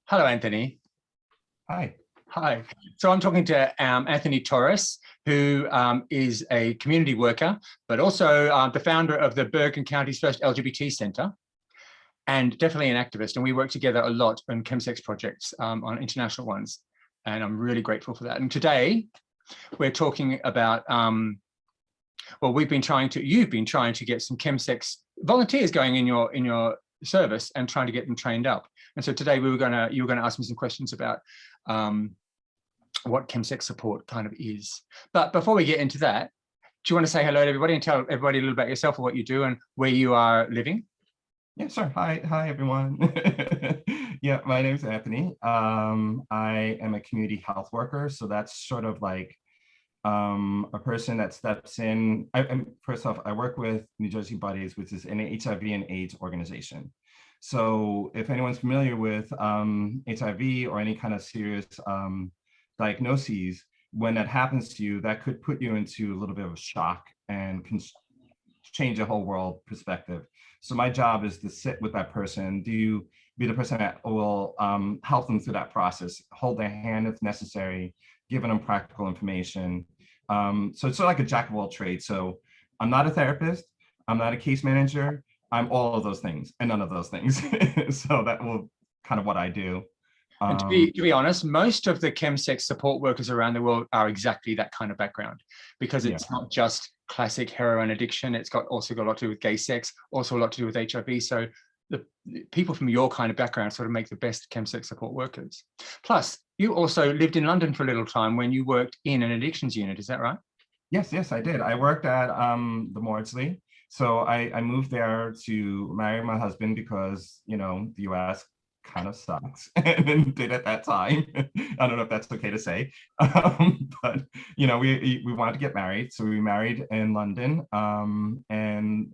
Hello, Anthony. Hi. Hi. So I'm talking to Anthony Torres, who is a community worker, but also the founder of the Bergen County's first LGBT centre, and definitely an activist. And we work together a lot on chemsex projects, on international ones. And I'm really grateful for that. And today we're talking about, well, you've been trying to get some chemsex volunteers going in your service and trying to get them trained up. And so today you were going to ask me some questions about what chemsex support kind of is. But before we get into that, do you want to say hello to everybody and tell everybody a little about yourself and what you do and where you are living? Yeah, sure. Hi everyone. Yeah, my name is Anthony. I am a community health worker, so that's sort of like a person that steps in. First off, I work with New Jersey Buddies, which is an HIV and AIDS organization. So if anyone's familiar with HIV or any kind of serious diagnoses, when that happens to you, that could put you into a little bit of a shock and can change the whole world perspective. So my job is to sit with that person, be the person that will help them through that process, hold their hand if necessary, giving them practical information. So it's sort of like a jack of all trades. So I'm not a therapist, I'm not a case manager, I'm all of those things and none of those things. So that will kind of what I do. And to be honest, most of the chemsex support workers around the world are exactly that kind of background, because it's not just classic heroin addiction. It's also got a lot to do with gay sex, also a lot to do with HIV. So the people from your kind of background sort of make the best chemsex support workers. Plus, you also lived in London for a little time when you worked in an addictions unit. Is that right? Yes, I did. I worked at the Maudsley. So I moved there to marry my husband because, you know, the US kind of sucks and did at that time. I don't know if that's okay to say, but you know, we wanted to get married, so we married in London. And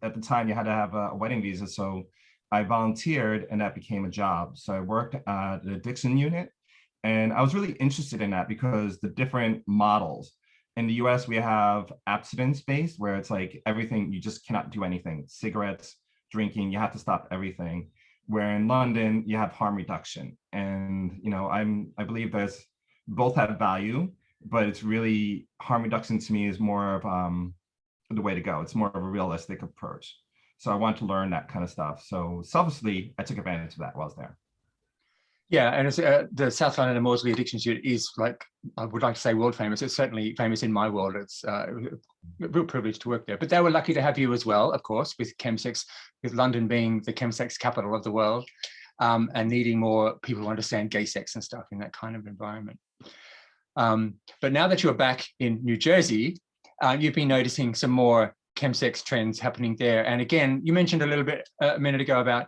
at the time, you had to have a wedding visa, so I volunteered, and that became a job. So I worked at the addiction unit, and I was really interested in that because the different models. In the US, we have abstinence-based, where it's like everything, you just cannot do anything. Cigarettes, drinking, you have to stop everything. Where in London, you have harm reduction. And, you know, I believe both have value, but it's really, harm reduction to me is more of the way to go. It's more of a realistic approach. So I want to learn that kind of stuff. So selfishly, I took advantage of that while I was there. Yeah, and it's, the South London and Maudsley Addictions Unit is, like, I would like to say world famous. It's certainly famous in my world. It's a real privilege to work there. But they were lucky to have you as well, of course, with chemsex, with London being the chemsex capital of the world, and needing more people who understand gay sex and stuff in that kind of environment. But now that you're back in New Jersey, you've been noticing some more chemsex trends happening there. And again, you mentioned a little bit a minute ago about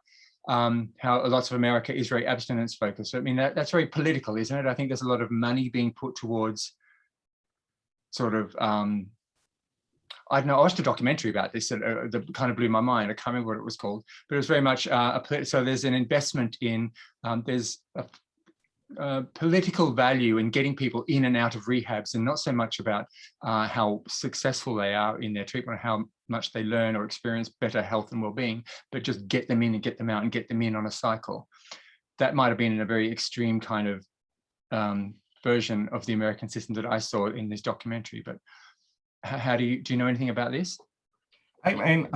how lots of America is very abstinence focused. So, I mean, that's very political, isn't it? I think there's a lot of money being put towards sort of, I don't know, I watched a documentary about this that kind of blew my mind. I can't remember what it was called, but it was very much, so there's an investment in, there's a political value in getting people in and out of rehabs, and not so much about how successful they are in their treatment, how much they learn or experience better health and well-being, but just get them in and get them out and get them in on a cycle. That might have been in a very extreme kind of version of the American system that I saw in this documentary. But how do you know anything about this? I mean,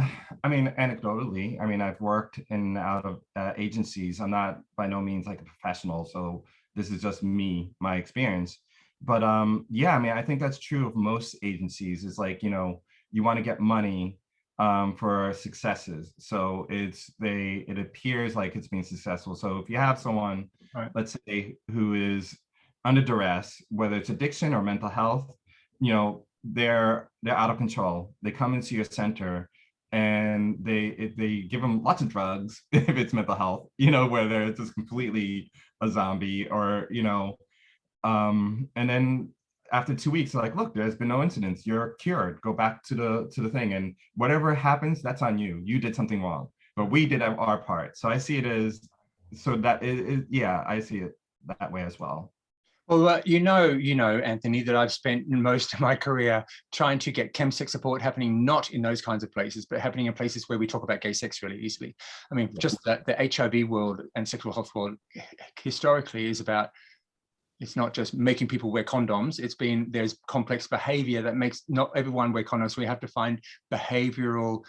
anecdotally, I mean, I've worked in and out of agencies. I'm not by no means like a professional, so this is just my experience. But yeah, I mean, I think that's true of most agencies. Is like, you know, you want to get money for successes. So it appears like it's being successful. So if you have someone, right, let's say, who is under duress, whether it's addiction or mental health, you know, they're out of control. They come into your center and they give them lots of drugs if it's mental health, you know, where they're just completely a zombie, or, you know, and then after 2 weeks, they're like, look, there's been no incidents, you're cured, go back to the thing, and whatever happens, that's on you. You did something wrong, but we did our part. So I see it as, so that yeah, I see it that way as well. Well, Anthony, that I've spent most of my career trying to get chemsex support happening not in those kinds of places, but happening in places where we talk about gay sex really easily. I mean, just that the HIV world and sexual health world historically is about, it's not just making people wear condoms. There's complex behavior that makes not everyone wear condoms. We have to find behavioral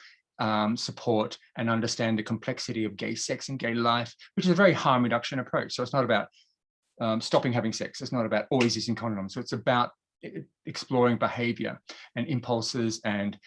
support and understand the complexity of gay sex and gay life, which is a very harm reduction approach. So it's not about stopping having sex. It's not about always using condoms. So it's about exploring behavior and impulses and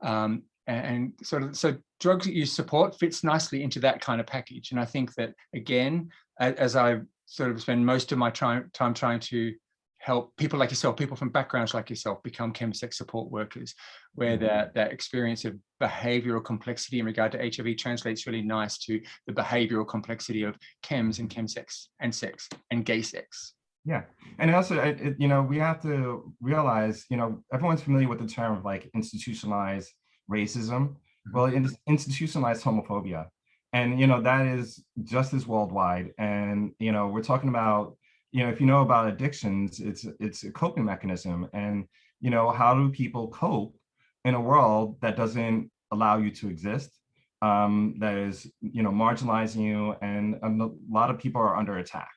so drug use support fits nicely into that kind of package. And I think that, again, as I sort of spend most of my time trying to help people like yourself, people from backgrounds like yourself, become chemsex support workers, where that experience of behavioral complexity in regard to HIV translates really nice to the behavioral complexity of chems and chemsex and sex and gay sex. Yeah, and also, we have to realize, everyone's familiar with the term of like institutionalized racism. Well, institutionalized homophobia, and that is just as worldwide. And we're talking about, if you know about addictions, it's a coping mechanism. And how do people cope in a world that doesn't allow you to exist, that is marginalizing you, and a lot of people are under attack.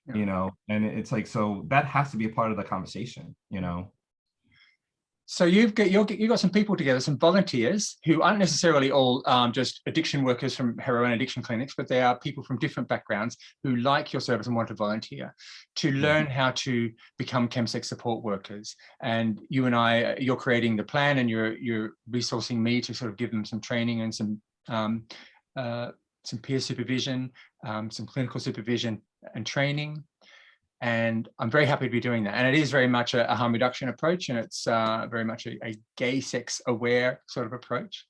And it's like, so that has to be a part of the conversation. So you've got some people together, some volunteers who aren't necessarily all just addiction workers from heroin addiction clinics, but they are people from different backgrounds who like your service and want to volunteer to learn how to become chemsex support workers. And you and you're creating the plan, and you're resourcing me to sort of give them some training and some peer supervision, some clinical supervision and training. And I'm very happy to be doing that. And it is very much a harm reduction approach, and it's very much a gay sex aware sort of approach.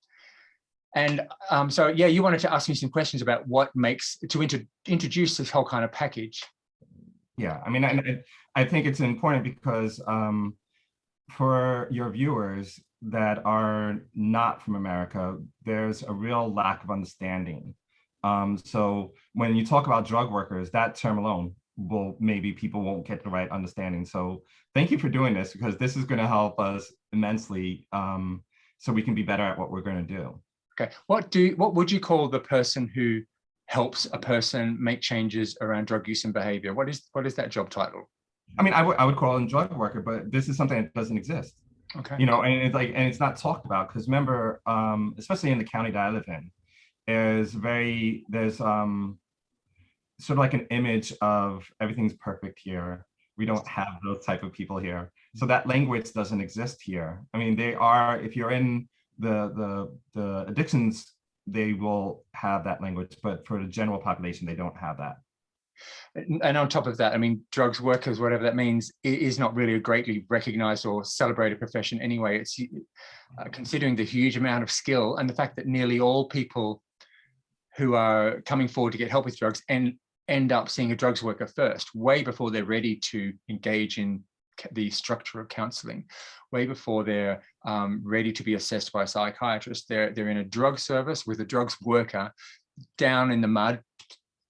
And so, yeah, you wanted to ask me some questions about what makes, to introduce this whole kind of package. Yeah, I mean, I think it's important because for your viewers that are not from America, there's a real lack of understanding. So when you talk about drug workers, that term alone, maybe people won't get the right understanding. So thank you for doing this, because this is going to help us immensely, so we can be better at what we're going to do. Okay, what would you call the person who helps a person make changes around drug use and behavior? What is that job title? I mean, I would call it a drug worker, but this is something that doesn't exist. Okay. And it's not talked about, because remember, especially in the county that I live in, there's sort of like an image of everything's perfect here. We don't have those type of people here. So that language doesn't exist here. I mean, if you're in the addictions, they will have that language, but for the general population, they don't have that. And on top of that, I mean, drugs workers, whatever that means, is not really a greatly recognized or celebrated profession anyway. It's considering the huge amount of skill and the fact that nearly all people who are coming forward to get help with drugs and end up seeing a drugs worker first, way before they're ready to engage in the structure of counseling, way before they're ready to be assessed by a psychiatrist. They're in a drug service with a drugs worker down in the mud,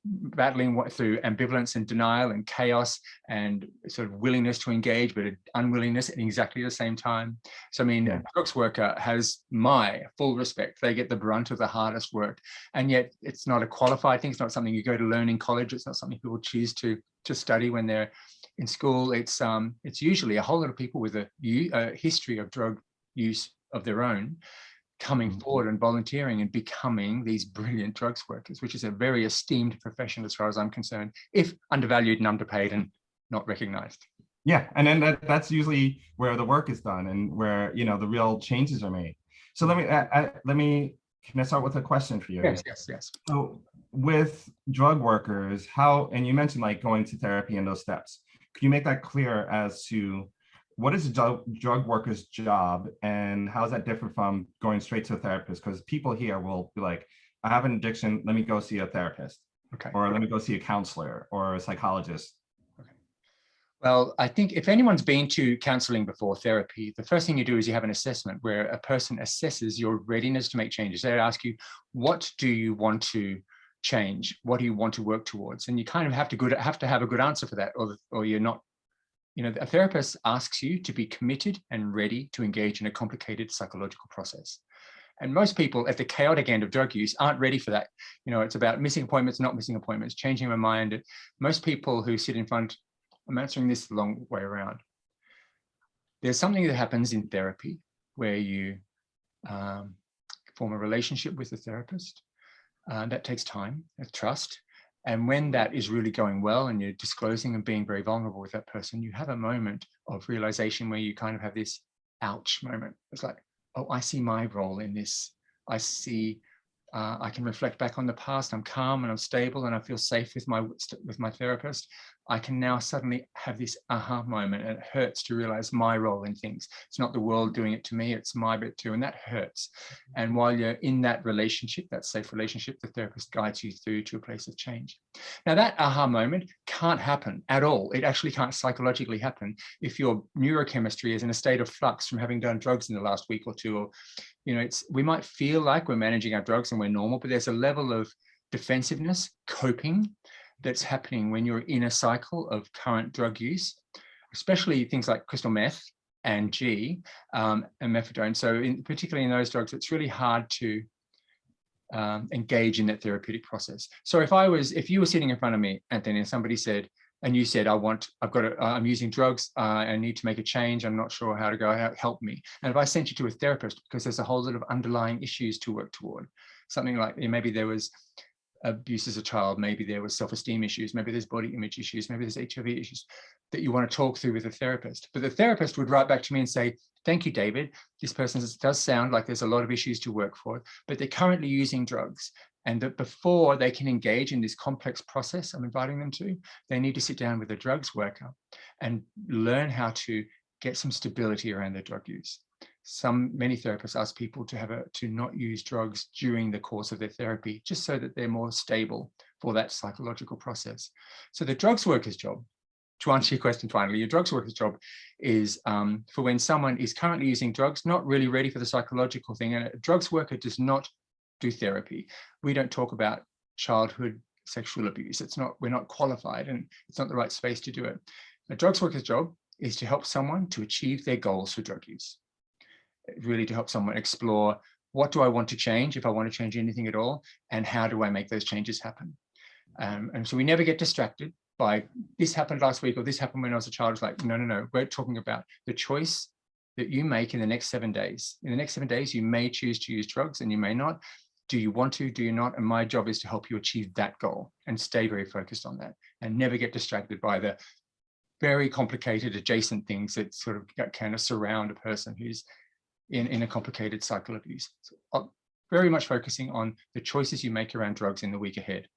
battling through ambivalence and denial and chaos and sort of willingness to engage, but unwillingness at exactly the same time. So, I mean, a drugs worker has my full respect. They get the brunt of the hardest work. And yet it's not a qualified thing. It's not something you go to learn in college. It's not something people choose to study when they're in school. It's usually a whole lot of people with a history of drug use of their own coming forward and volunteering and becoming these brilliant drugs workers, which is a very esteemed profession as far as I'm concerned, if undervalued and underpaid and not recognized. Yeah, and then that's usually where the work is done and where the real changes are made. So can I start with a question for you? Yes. So with drug workers, and you mentioned like going to therapy and those steps, can you make that clear as to what is a drug worker's job, and how is that different from going straight to a therapist? Because people here will be like, I have an addiction, let me go see a therapist. Okay. Or let me go see a counselor or a psychologist. Okay. Well, I think if anyone's been to counseling before therapy, the first thing you do is you have an assessment where a person assesses your readiness to make changes. They ask you, what do you want to change? What do you want to work towards? And you kind of have to have a good answer for that, or you're not a therapist asks you to be committed and ready to engage in a complicated psychological process. And most people at the chaotic end of drug use aren't ready for that. It's about missing appointments, not missing appointments, changing my mind. Most people who sit in front, I'm answering this the long way around. There's something that happens in therapy where you form a relationship with the therapist. That takes time, trust. And when that is really going well and you're disclosing and being very vulnerable with that person, you have a moment of realization where you kind of have this ouch moment. It's like, oh, I see my role in this. I see, I can reflect back on the past. I'm calm and I'm stable and I feel safe with my therapist. I can now suddenly have this aha moment, and it hurts to realize my role in things. It's not the world doing it to me, it's my bit too, and that hurts. And while you're in that relationship, that safe relationship, the therapist guides you through to a place of change. Now that aha moment can't happen at all. It actually can't psychologically happen if your neurochemistry is in a state of flux from having done drugs in the last week or two, or we might feel like we're managing our drugs and we're normal, but there's a level of defensiveness, coping, that's happening when you're in a cycle of current drug use, especially things like crystal meth and G and methadone. So particularly in those drugs, it's really hard to engage in that therapeutic process. So if you were sitting in front of me, Anthony, and somebody said, and you said, I'm using drugs, I need to make a change, I'm not sure how to go, help me. And if I sent you to a therapist, because there's a whole lot of underlying issues to work toward, something like maybe there was abuse as a child, maybe there was self-esteem issues, maybe there's body image issues, maybe there's HIV issues that you want to talk through with a therapist. But the therapist would write back to me and say, thank you, David. This person does sound like there's a lot of issues to work for, but they're currently using drugs. And that before they can engage in this complex process I'm inviting them to, they need to sit down with a drugs worker and learn how to get some stability around their drug use. Many therapists ask people to not use drugs during the course of their therapy, just so that they're more stable for that psychological process. So the drugs worker's job, to answer your question finally, your drugs worker's job is for when someone is currently using drugs, not really ready for the psychological thing. And a drugs worker does not do therapy. We don't talk about childhood sexual abuse. We're not qualified, and it's not the right space to do it. A drugs worker's job is to help someone to achieve their goals for drug use. Really to help someone explore, what do I want to change, if I want to change anything at all, and how do I make those changes happen? And so we never get distracted by this happened last week or this happened when I was a child. It's like, no, we're talking about the choice that you make in the next 7 days. In the next 7 days, you may choose to use drugs and you may not. Do you want to, do you not? And my job is to help you achieve that goal and stay very focused on that and never get distracted by the very complicated adjacent things that sort of kind of surround a person who's in a complicated cycle of use. So very much focusing on the choices you make around drugs in the week ahead.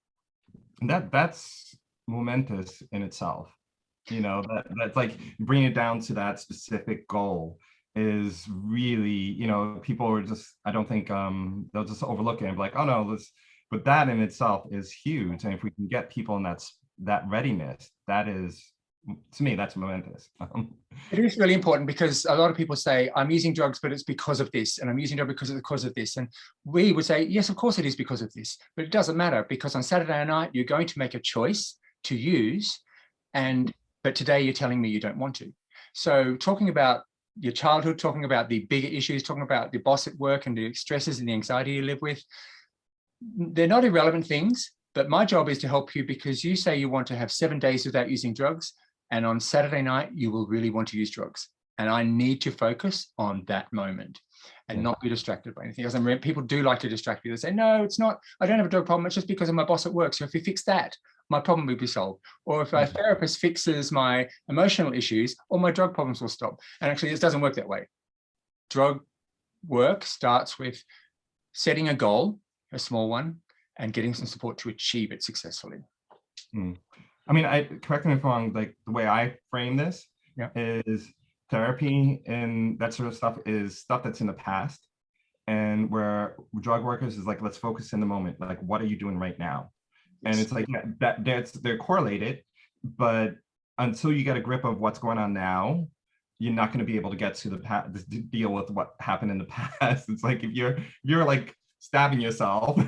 And that's momentous in itself. That's like bringing it down to that specific goal is really, people are just, I don't think they'll just overlook it and be like, oh no, but that in itself is huge. And if we can get people in that readiness, that is, to me, that's momentous. It is really important, because a lot of people say, I'm using drugs, but it's because of this, and I'm using drugs because of this. And we would say, yes, of course it is because of this, but it doesn't matter, because on Saturday night, you're going to make a choice to use, but today you're telling me you don't want to. So talking about your childhood, talking about the bigger issues, talking about the boss at work and the stresses and the anxiety you live with, they're not irrelevant things, but my job is to help you, because you say you want to have 7 days without using drugs. And on Saturday night, you will really want to use drugs. And I need to focus on that moment and not be distracted by anything else. And people do like to distract you. They say, no, it's not, I don't have a drug problem. It's just because of my boss at work. So if you fix that, my problem will be solved. Or if a therapist fixes my emotional issues, all my drug problems will stop. And actually, this doesn't work that way. Drug work starts with setting a goal, a small one, and getting some support to achieve it successfully. I mean, correct me if I'm wrong, like the way I frame this is therapy and that sort of stuff is stuff that's in the past, and where drug workers is like, let's focus in the moment. Like, what are you doing right now? And it's like they're correlated, but until you get a grip of what's going on now, you're not going to be able to get to the past, deal with what happened in the past. It's like if you're like stabbing yourself,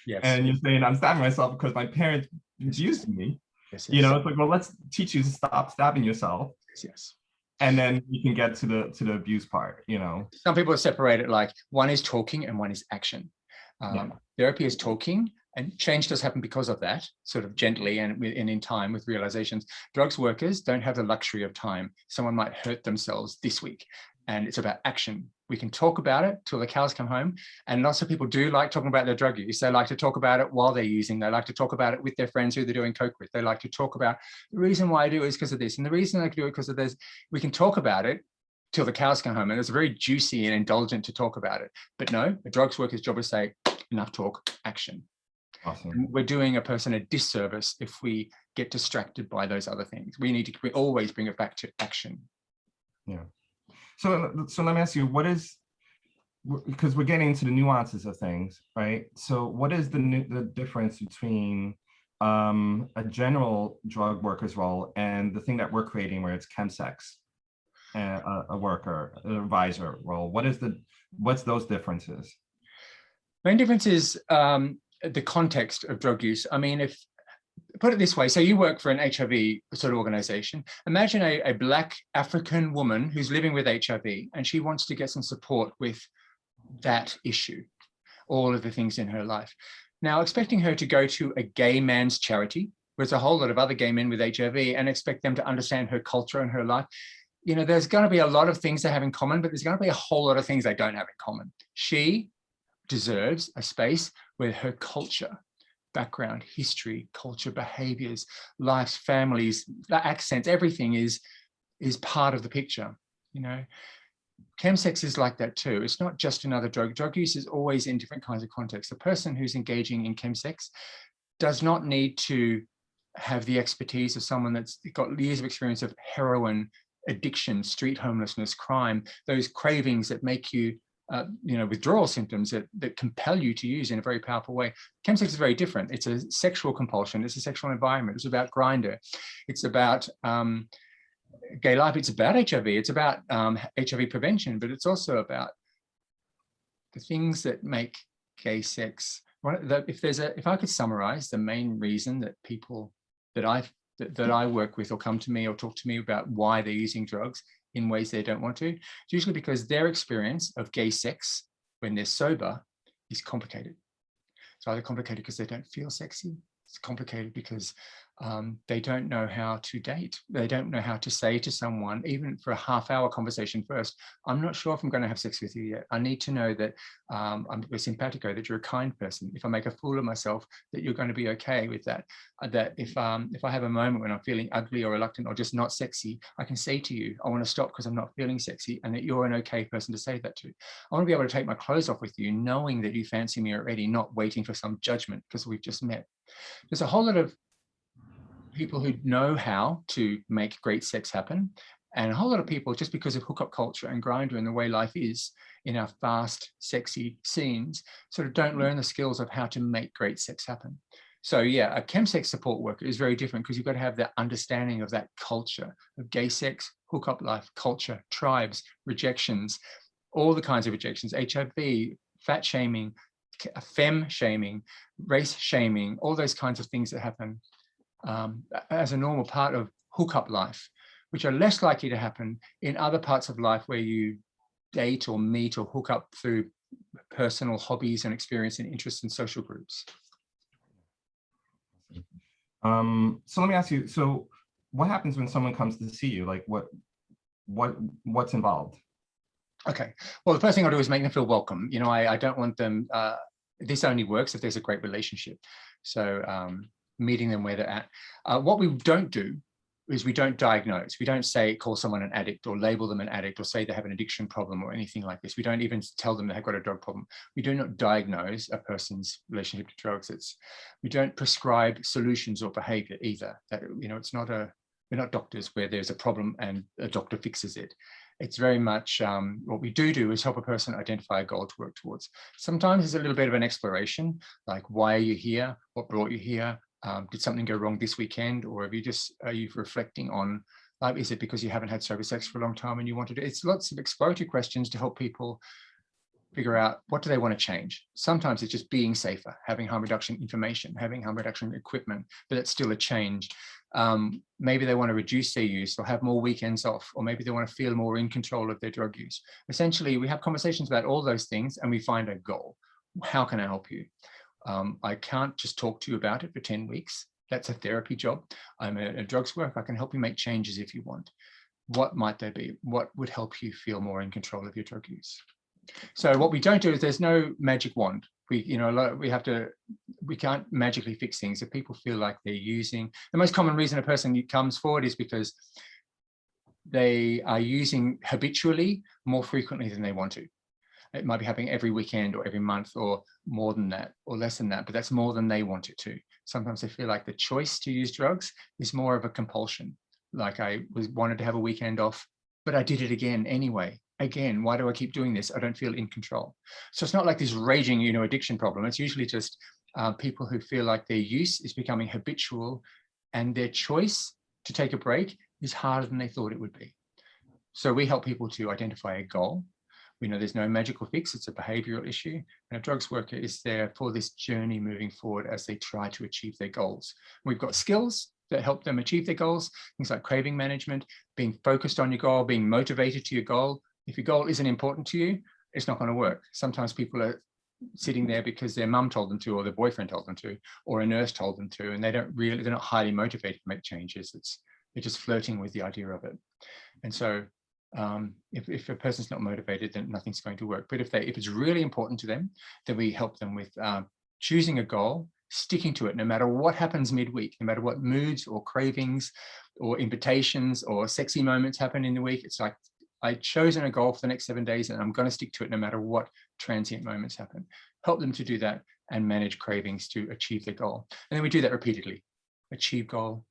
Yes. and you're saying, I'm stabbing myself because my parents abused me. Yes, You yes, know, it's like, well, let's teach you to stop stabbing yourself, yes, yes. and then you can get to the abuse part, you know. Some people separate it like one is talking and one is action. Yeah. Therapy is talking, and change does happen because of that, sort of gently and in time with realizations. Drugs workers don't have the luxury of time. Someone might hurt themselves this week, and it's about action. We can talk about it till the cows come home. And lots of people do like talking about their drug use. They like to talk about it while they're using. They like to talk about it with their friends who they're doing coke with. They like to talk about the reason why I do it is because of this. And the reason I do it because of this. We can talk about it till the cows come home. And it's very juicy and indulgent to talk about it. But no, a drugs worker's job is to say, enough talk, action. Awesome. We're doing a person a disservice if we get distracted by those other things. We always bring it back to action. Yeah. So let me ask you, what is, because we're getting into the nuances of things, right? So what is the difference between a general drug worker's role and the thing that we're creating where it's chemsex, a worker, an advisor role? What's those differences? Main difference is the context of drug use. I mean, if put it this way, so you work for an HIV sort of organization. Imagine a Black African woman who's living with HIV and she wants to get some support with that issue, all of the things in her life. Now, expecting her to go to a gay man's charity, where there's a whole lot of other gay men with HIV, and expect them to understand her culture and her life, you know, there's going to be a lot of things they have in common, but there's going to be a whole lot of things they don't have in common. She deserves a space where her culture, background, history, culture, behaviors, lives, families, the accents, everything is part of the picture. You know, chemsex is like that too. It's not just another drug. Drug use is always in different kinds of contexts. The person who's engaging in chemsex does not need to have the expertise of someone that's got years of experience of heroin addiction, street homelessness, crime, those cravings that make you withdrawal symptoms that compel you to use in a very powerful way. Chemsex is very different. It's a sexual compulsion. It's a sexual environment. It's about Grindr. It's about gay life. It's about HIV. It's about HIV prevention, but it's also about the things that make gay sex. If I could summarize the main reason that people that I work with or come to me or talk to me about why they're using drugs in ways they don't want to, it's usually because their experience of gay sex when they're sober is complicated. It's either complicated because they don't feel sexy. It's complicated because they don't know how to date. They don't know how to say to someone, even for a half-hour conversation first, I'm not sure if I'm going to have sex with you yet. I need to know that we're simpatico, that you're a kind person. If I make a fool of myself, that you're going to be okay with that. That if I have a moment when I'm feeling ugly or reluctant or just not sexy, I can say to you, I want to stop because I'm not feeling sexy, and that you're an okay person to say that to. I want to be able to take my clothes off with you, knowing that you fancy me already, not waiting for some judgment because we've just met. There's a whole lot of people who know how to make great sex happen, and a whole lot of people, just because of hookup culture and Grindr and the way life is in our fast, sexy scenes, sort of don't learn the skills of how to make great sex happen. So yeah, a chemsex support worker is very different because you've got to have that understanding of that culture of gay sex, hookup life, culture, tribes, rejections, all the kinds of rejections, HIV, fat shaming, femme shaming, race shaming, all those kinds of things that happen as a normal part of hookup life, which are less likely to happen in other parts of life where you date or meet or hook up through personal hobbies and experience and interests in social groups. So let me ask you, so what happens when someone comes to see you? Like what's involved? Okay, well, the first thing I'll do is make them feel welcome. You know, I don't want them, this only works if there's a great relationship. So meeting them where they're at. What we don't do is we don't diagnose. We don't say, call someone an addict or label them an addict or say they have an addiction problem or anything like this. We don't even tell them they've got a drug problem. We do not diagnose a person's relationship to drugs. We don't prescribe solutions or behavior either. That, you know, it's not we're not doctors where there's a problem and a doctor fixes it. It's very much what we do is help a person identify a goal to work towards. Sometimes it's a little bit of an exploration, like why are you here? What brought you here? Did something go wrong this weekend? Or are you reflecting on, is it because you haven't had sober sex for a long time and you wanted to? It's lots of exploratory questions to help people figure out what do they want to change. Sometimes it's just being safer, having harm reduction information, having harm reduction equipment, but it's still a change. Maybe they want to reduce their use or have more weekends off, or maybe they want to feel more in control of their drug use. Essentially, we have conversations about all those things and we find a goal. How can I help you? I can't just talk to you about it for 10 weeks. That's a therapy job. I'm a drugs worker. I can help you make changes if you want. What might they be? What would help you feel more in control of your drug use? So what we don't do is there's no magic wand. We can't magically fix things. If people feel like they're using, the most common reason a person comes forward is because they are using habitually more frequently than they want to. It might be happening every weekend or every month or more than that or less than that, but that's more than they want it to. Sometimes they feel like the choice to use drugs is more of a compulsion. Like I wanted to have a weekend off, but I did it again anyway. Again, why do I keep doing this? I don't feel in control. So it's not like this raging, addiction problem. It's usually just people who feel like their use is becoming habitual and their choice to take a break is harder than they thought it would be. So we help people to identify a goal. We know there's no magical fix. It's a behavioral issue. And a drugs worker is there for this journey moving forward as they try to achieve their goals. We've got skills that help them achieve their goals, things like craving management, being focused on your goal, being motivated to your goal. If your goal isn't important to you, it's not going to work. Sometimes people are sitting there because their mum told them to, or their boyfriend told them to, or a nurse told them to, and they're not highly motivated to make changes. They're just flirting with the idea of it. And so if a person's not motivated, then nothing's going to work. But if it's really important to them, then we help them with choosing a goal, sticking to it, no matter what happens midweek, no matter what moods or cravings or invitations or sexy moments happen in the week. It's like, I've chosen a goal for the next 7 days and I'm going to stick to it no matter what transient moments happen. Help them to do that and manage cravings to achieve their goal. And then we do that repeatedly. Achieve goal,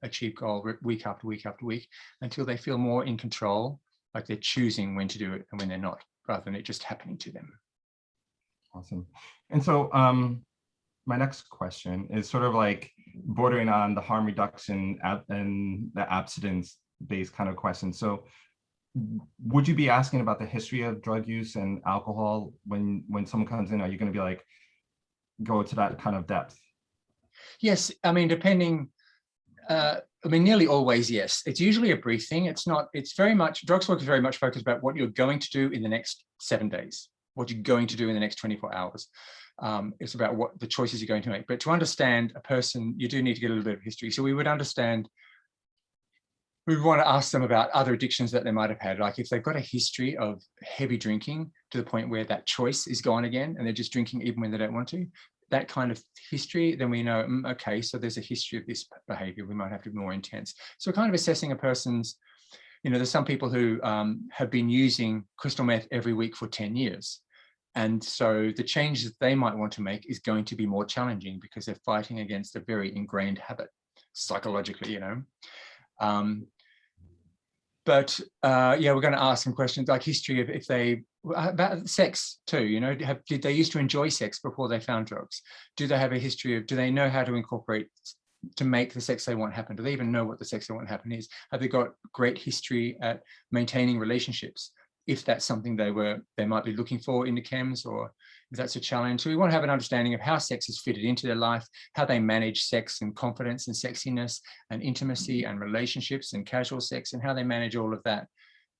week after week after week, until they feel more in control, like they're choosing when to do it and when they're not, rather than it just happening to them. Awesome. And so my next question is sort of like bordering on the harm reduction and the abstinence-based kind of question. So would you be asking about the history of drug use and alcohol when someone comes in? Are you going to be like, go to that kind of depth? Yes, I mean, depending, nearly always, yes. It's usually a brief thing. It's very much, drugs work is very much focused about what you're going to do in the next 7 days, what you're going to do in the next 24 hours. It's about what the choices you're going to make. But to understand a person, you do need to get a little bit of history. So we would want to ask them about other addictions that they might have had. Like if they've got a history of heavy drinking to the point where that choice is gone again and they're just drinking even when they don't want to, that kind of history, then we know, okay, so there's a history of this behavior. We might have to be more intense. So kind of assessing a person's, there's some people who have been using crystal meth every week for 10 years. And so the changes that they might want to make is going to be more challenging because they're fighting against a very ingrained habit psychologically, But yeah, we're going to ask some questions like history of about sex too, did they used to enjoy sex before they found drugs? Do they have a history of, do they know how to incorporate, to make the sex they want happen? Do they even know what the sex they want happen is? Have they got great history at maintaining relationships? If that's something they might be looking for in the chems, or if that's a challenge. So we want to have an understanding of how sex is fitted into their life, how they manage sex and confidence and sexiness and intimacy and relationships and casual sex, and how they manage all of that,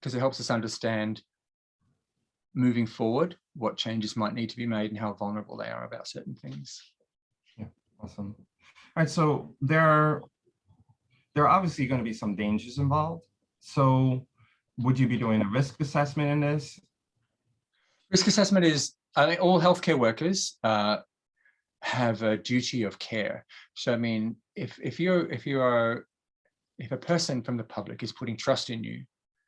because it helps us understand moving forward what changes might need to be made and how vulnerable they are about certain things. Yeah, awesome. All right, so there are obviously going to be some dangers involved. So would you be doing a risk assessment in this? Risk assessment is, I think all healthcare workers have a duty of care. So I mean, if a person from the public is putting trust in you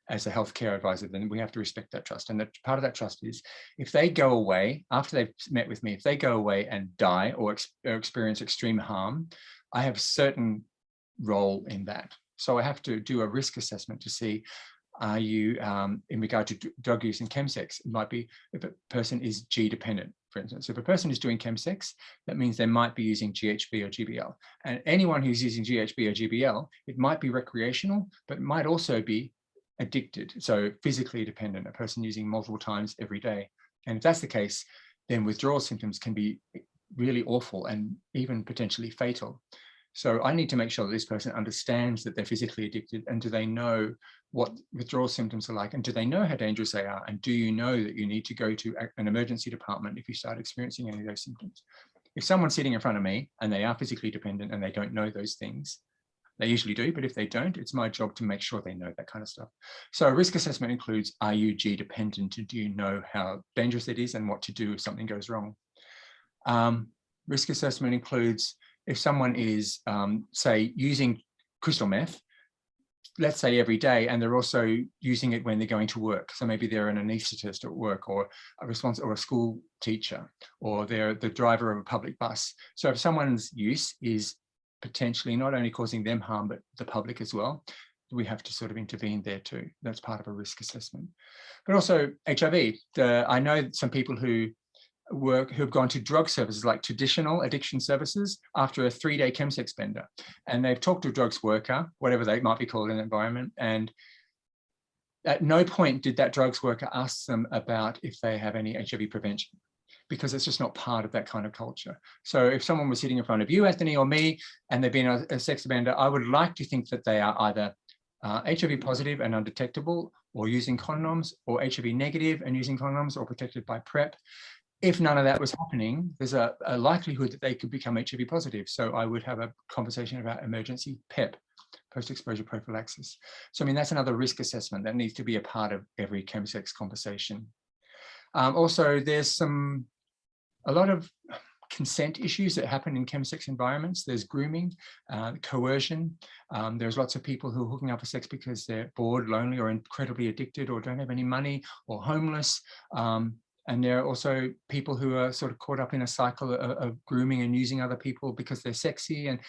as a healthcare advisor, then we have to respect that trust. And that part of that trust is if they go away after they've met with me, if they go away and die or experience extreme harm, I have a certain role in that. So I have to do a risk assessment to see, are you, in regard to drug use and chemsex, it might be if a person is G dependent, for instance. If a person is doing chemsex, that means they might be using GHB or GBL. And anyone who's using GHB or GBL, it might be recreational, but it might also be addicted, so physically dependent, a person using multiple times every day. And if that's the case, then withdrawal symptoms can be really awful and even potentially fatal. So I need to make sure that this person understands that they're physically addicted, and do they know what withdrawal symptoms are like, and do they know how dangerous they are, and do you know that you need to go to an emergency department if you start experiencing any of those symptoms. If someone's sitting in front of me and they are physically dependent and they don't know those things, they usually do, but if they don't, it's my job to make sure they know that kind of stuff. So a risk assessment includes, are you G dependent, and do you know how dangerous it is and what to do if something goes wrong? Risk assessment includes, if someone is, say, using crystal meth, let's say every day, and they're also using it when they're going to work. So maybe they're an anaesthetist at work, or a school teacher, or they're the driver of a public bus. So if someone's use is potentially not only causing them harm, but the public as well, we have to sort of intervene there too. That's part of a risk assessment. But also HIV. I know some people who have gone to drug services, like traditional addiction services, after a 3-day chemsex bender, and they've talked to a drugs worker, whatever they might be called in the environment, and at no point did that drugs worker ask them about if they have any HIV prevention, because it's just not part of that kind of culture. So if someone was sitting in front of you, Anthony, or me, and they've been a sex offender, I would like to think that they are either HIV positive and undetectable, or using condoms, or HIV negative and using condoms, or protected by PrEP. If none of that was happening, there's a likelihood that they could become HIV positive. So I would have a conversation about emergency PEP, post-exposure prophylaxis. So I mean, that's another risk assessment that needs to be a part of every chemsex conversation. Also, there's a lot of consent issues that happen in chemsex environments. There's grooming, coercion. There's lots of people who are hooking up for sex because they're bored, lonely, or incredibly addicted, or don't have any money, or homeless. And there are also people who are sort of caught up in a cycle of grooming and using other people because they're sexy. And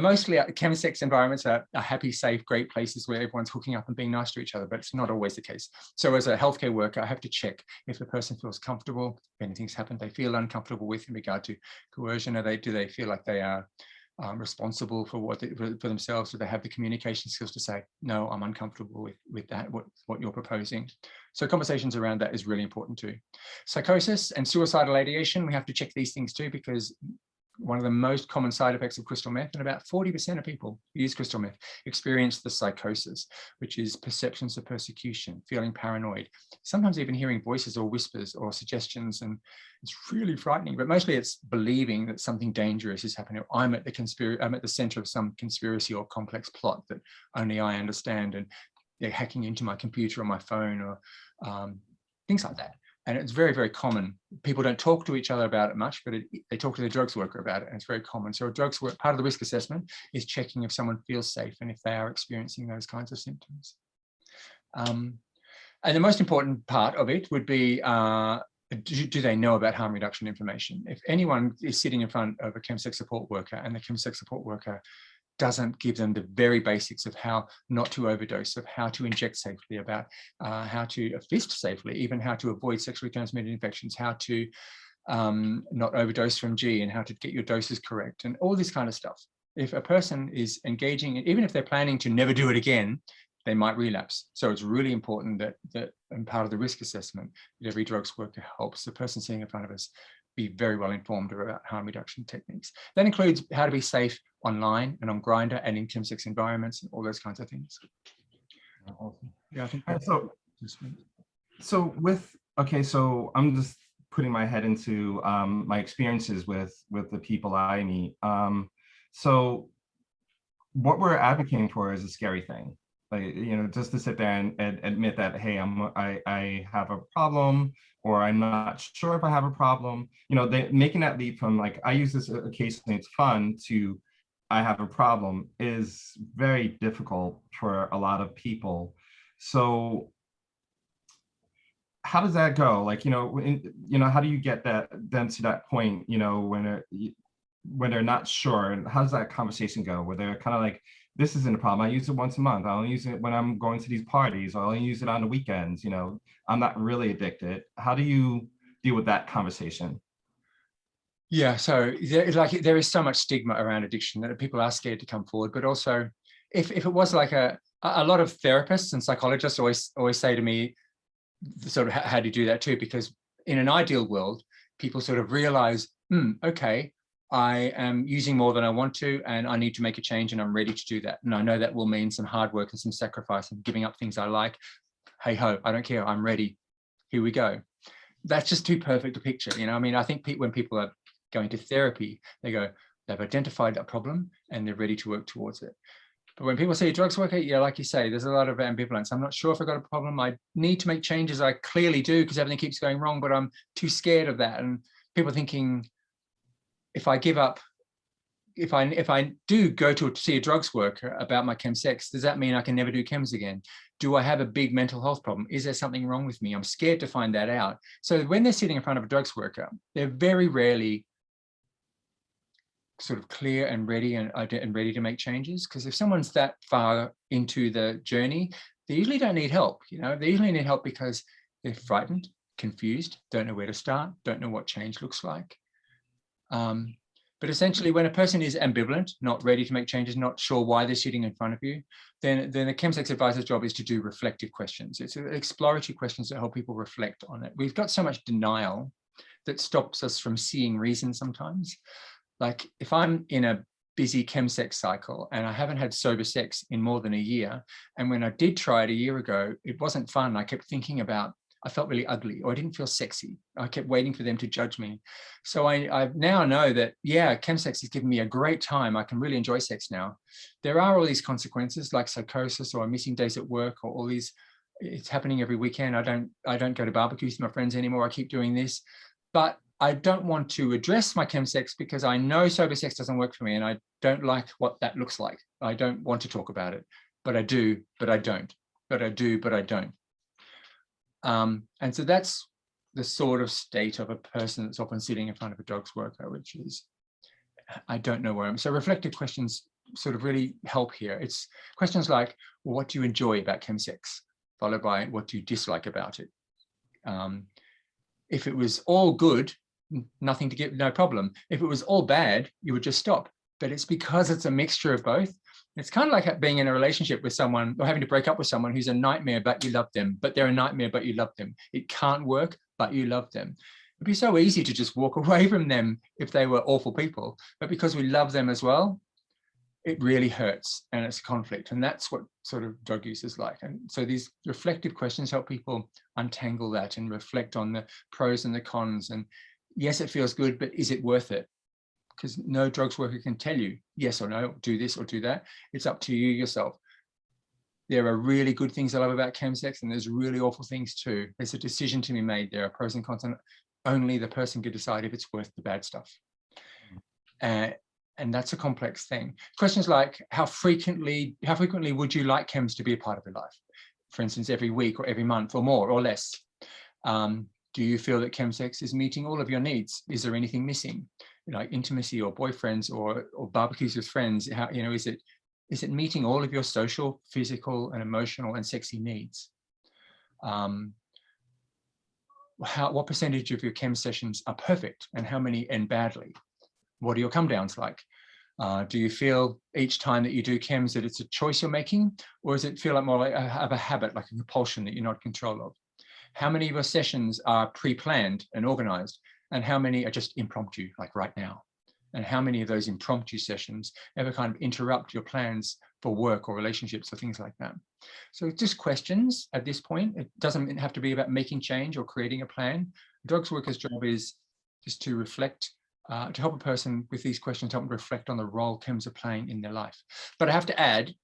mostly chemsex environments are happy, safe, great places where everyone's hooking up and being nice to each other, but it's not always the case. So as a healthcare worker, I have to check if the person feels comfortable, if anything's happened they feel uncomfortable with in regard to coercion. Do they feel like they are responsible for for themselves? Do they have the communication skills to say, no, I'm uncomfortable with that, what you're proposing? So conversations around that is really important too. Psychosis and suicidal ideation, we have to check these things too, because one of the most common side effects of crystal meth, and about 40% of people who use crystal meth experience the psychosis, which is perceptions of persecution, feeling paranoid, sometimes even hearing voices or whispers or suggestions, and it's really frightening. But mostly it's believing that something dangerous is happening. I'm at the center of some conspiracy or complex plot that only I understand, and they're hacking into my computer or my phone, or things like that. And it's very, very common. People don't talk to each other about it much, but they talk to the drugs worker about it, and it's very common. So part of the risk assessment is checking if someone feels safe and if they are experiencing those kinds of symptoms. And the most important part of it would be, do they know about harm reduction information? If anyone is sitting in front of a chemsex support worker and the chemsex support worker doesn't give them the very basics of how not to overdose, of how to inject safely, about how to fist safely, even how to avoid sexually transmitted infections, how to not overdose from G, and how to get your doses correct, and all this kind of stuff. If a person is engaging, even if they're planning to never do it again, they might relapse. So it's really important that and part of the risk assessment, that every drugs worker helps the person sitting in front of us be very well informed about harm reduction techniques. That includes how to be safe online and on Grindr and in chemsex environments and all those kinds of things. Awesome. Yeah, I think so I'm just putting my head into my experiences with the people I meet. So what we're advocating for is a scary thing. Like, just to sit there and admit that, hey, I have a problem, or I'm not sure if I have a problem. Making that leap from, like, I use this occasionally, it's fun, to I have a problem is very difficult for a lot of people. So how does that go? Like, how do you get them to that point, when they're not sure? And how does that conversation go, where they're kind of like, this isn't a problem, I use it once a month, I only use it when I'm going to these parties, I only use it on the weekends, I'm not really addicted. How do you deal with that conversation? Yeah, so there is so much stigma around addiction that people are scared to come forward. But also, if it was like a lot of therapists and psychologists always say to me, sort of, how do you do that too? Because in an ideal world, people sort of realize, okay, I am using more than I want to, and I need to make a change, and I'm ready to do that. And I know that will mean some hard work and some sacrifice and giving up things I like. Hey ho, I don't care, I'm ready. Here we go. That's just too perfect a picture. I mean, I think when people are going to therapy, they've identified a problem and they're ready to work towards it. But when people say drugs worker, yeah, like you say, there's a lot of ambivalence. I'm not sure if I've got a problem. I need to make changes. I clearly do, because everything keeps going wrong, but I'm too scared of that. And people thinking, if I give up, if I do go to see a drugs worker about my chemsex, does that mean I can never do chems again? Do I have a big mental health problem? Is there something wrong with me? I'm scared to find that out. So when they're sitting in front of a drugs worker, they're very rarely sort of clear and ready to make changes. Because if someone's that far into the journey, they usually don't need help. They usually need help because they're frightened, confused, don't know where to start, don't know what change looks like. But essentially, when a person is ambivalent, not ready to make changes, not sure why they're sitting in front of you, then the chemsex advisor's job is to do reflective questions. It's exploratory questions that help people reflect on it. We've got so much denial that stops us from seeing reason sometimes. Like if I'm in a busy chemsex cycle and I haven't had sober sex in more than a year, and when I did try it a year ago, it wasn't fun. I kept thinking about, I felt really ugly, or I didn't feel sexy. I kept waiting for them to judge me. So I now know that, yeah, chemsex has given me a great time. I can really enjoy sex now. There are all these consequences like psychosis, or missing days at work, or all these, it's happening every weekend. I don't go to barbecues with my friends anymore. I keep doing this, but I don't want to address my chemsex because I know sober sex doesn't work for me, and I don't like what that looks like. I don't want to talk about it, but I do, but I don't, but I do, but I don't. And so that's the sort of state of a person that's often sitting in front of a drugs worker, which is, I don't know where I am. So reflective questions sort of really help here. It's questions like, well, what do you enjoy about chemsex? Followed by, what do you dislike about it? If it was all good, nothing to get, no problem. If it was all bad, you would just stop. But it's because it's a mixture of both. It's kind of like being in a relationship with someone, or having to break up with someone who's a nightmare, but you love them, but they're a nightmare, but you love them. It can't work, but you love them. It'd be so easy to just walk away from them if they were awful people. But because we love them as well, it really hurts, and it's a conflict. And that's what sort of drug use is like. And so these reflective questions help people untangle that and reflect on the pros and the cons. And yes, it feels good, but is it worth it? Because no drugs worker can tell you yes or no, do this or do that. It's up to you yourself. There are really good things I love about chemsex, and there's really awful things too. There's a decision to be made. There are pros and cons, and only the person can decide if it's worth the bad stuff. And that's a complex thing. Questions like, how frequently would you like chems to be a part of your life? For instance, every week or every month or more or less. Do you feel that chemsex is meeting all of your needs? Is there anything missing? Like intimacy or boyfriends or barbecues with friends? How, is it meeting all of your social, physical, and emotional and sexy needs? What percentage of your chem sessions are perfect, and how many end badly? What are your come downs like? Do you feel each time that you do chems that it's a choice you're making, or does it feel like more like a habit, like a compulsion that you're not in control of? How many of your sessions are pre-planned and organized, and how many are just impromptu, like right now? And how many of those impromptu sessions ever kind of interrupt your plans for work or relationships or things like that? So just questions at this point. It doesn't have to be about making change or creating a plan. A drugs worker's job is just to reflect, to help a person with these questions, help them reflect on the role chems are playing in their life. But I have to add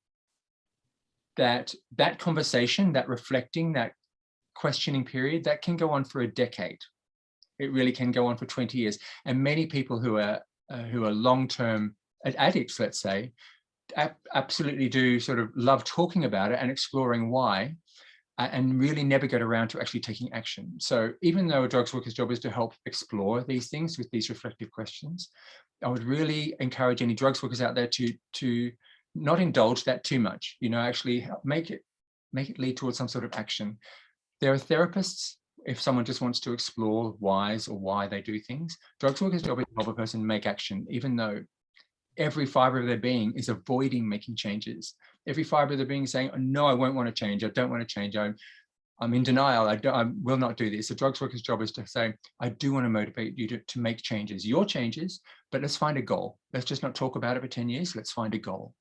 that that conversation, that reflecting, that questioning period, that can go on for a decade. It really can go on for 20 years. And many people who are long-term addicts, let's say, absolutely do sort of love talking about it and exploring why, and really never get around to actually taking action. So even though a drugs worker's job is to help explore these things with these reflective questions, I would really encourage any drugs workers out there to not indulge that too much, actually make it lead towards some sort of action. There are therapists, if someone just wants to explore whys or why they do things. Drugs workers' job is to help a person make action, even though every fiber of their being is avoiding making changes. Every fiber of their being is saying, oh, no, I won't want to change. I don't want to change. I'm in denial. I will not do this. The drugs worker's job is to say, I do want to motivate you to make changes, your changes, but let's find a goal. Let's just not talk about it for 10 years. Let's find a goal.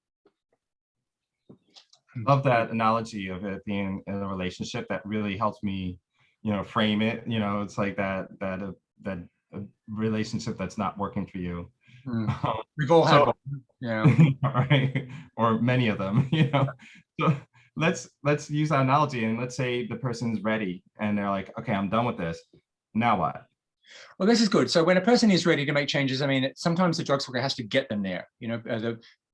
Love that analogy of it being in a relationship. That really helps me, frame it. It's like that relationship that's not working for you. We've all had one. Yeah. Right. Or many of them, So let's use that analogy, and let's say the person's ready and they're like, okay, I'm done with this. Now what? Well, this is good. So when a person is ready to make changes, I mean, sometimes the drugs worker has to get them there.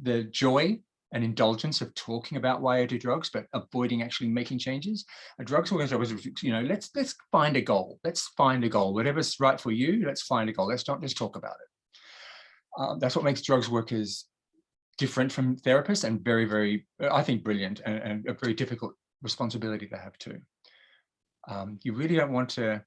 The joy and indulgence of talking about why I do drugs, but avoiding actually making changes. A drugs worker's job is, let's find a goal. Let's find a goal. Whatever's right for you, let's find a goal. Let's not just talk about it. That's what makes drugs workers different from therapists, and very, very, I think, brilliant, and a very difficult responsibility to have too. You really don't want to,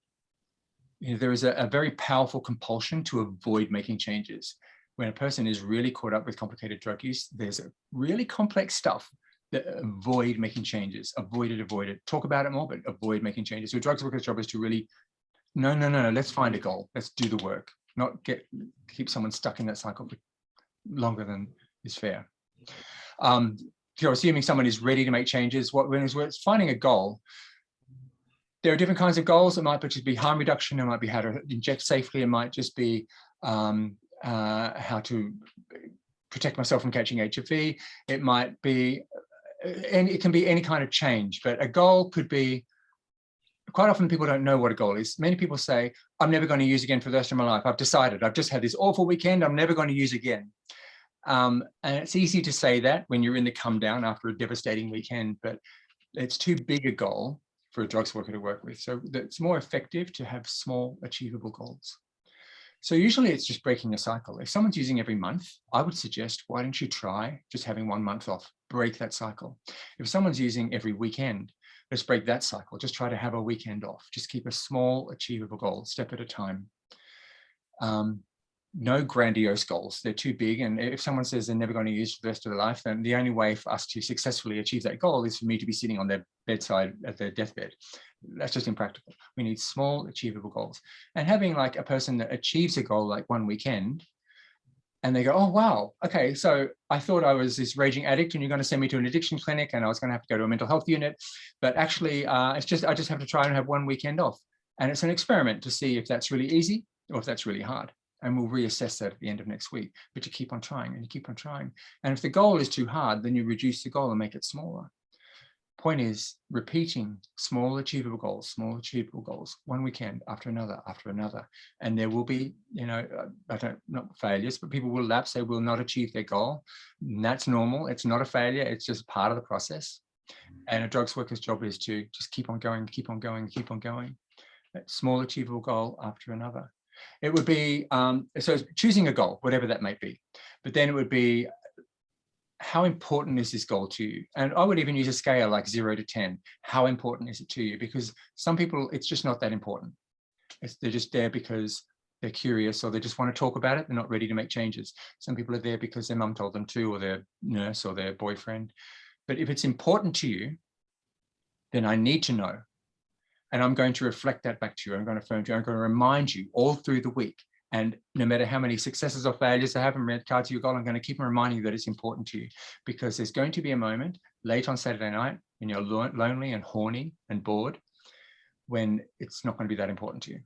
there is a very powerful compulsion to avoid making changes. When a person is really caught up with complicated drug use, there's a really complex stuff that avoid making changes, avoid it, talk about it more, but avoid making changes. So a drugs worker's job is to really, no, let's find a goal. Let's do the work, not keep someone stuck in that cycle for longer than is fair. Assuming someone is ready to make changes, when it's finding a goal, there are different kinds of goals. It might just be harm reduction. It might be how to inject safely. It might just be how to protect myself from catching HIV. It might be, and it can be any kind of change. But a goal could be, quite often people don't know what a goal is. Many people say, I'm never going to use again for the rest of my life. I've decided. I've just had this awful weekend. I'm never going to use again. And it's easy to say that when you're in the come down after a devastating weekend, but it's too big a goal for a drugs worker to work with. So it's more effective to have small, achievable goals. So usually it's just breaking a cycle. If someone's using every month, I would suggest, why don't you try just having 1 month off, break that cycle. If someone's using every weekend, let's break that cycle. Just try to have a weekend off. Just keep a small, achievable goal, step at a time. No grandiose goals. They're too big. And if someone says they're never going to use for the rest of their life, then the only way for us to successfully achieve that goal is for me to be sitting on their bedside at their deathbed. That's just impractical. We need small, achievable goals. And having like a person that achieves a goal like one weekend, and they go, oh, wow, okay, so I thought I was this raging addict and you're going to send me to an addiction clinic and I was going to have to go to a mental health unit. But actually, I just have to try and have 1 weekend off. And it's an experiment to see if that's really easy or if that's really hard. And we'll reassess that at the end of next week. But you keep on trying and you keep on trying. And if the goal is too hard, then you reduce the goal and make it smaller. Point is repeating small achievable goals, 1 weekend after another, and there will be, not failures, but people will lapse. They will not achieve their goal. And that's normal. It's not a failure. It's just part of the process. And a drugs worker's job is to just keep on going. That small achievable goal after another. It would be, so choosing a goal, whatever that might be, but then it would be, how important is this goal to you? And I would even use a scale like 0 to 10. How important is it to you? Because some people, it's just not that important. They're just there because they're curious or they just want to talk about it. They're not ready to make changes. Some people are there because their mum told them to, or their nurse or their boyfriend. But if it's important to you, then I need to know. And I'm going to reflect that back to you. I'm going to phone you. I'm going to remind you all through the week. And no matter how many successes or failures I have in regard to your goal, I'm going to keep reminding you that it's important to you, because there's going to be a moment late on Saturday night when you're lonely and horny and bored, when it's not going to be that important to you.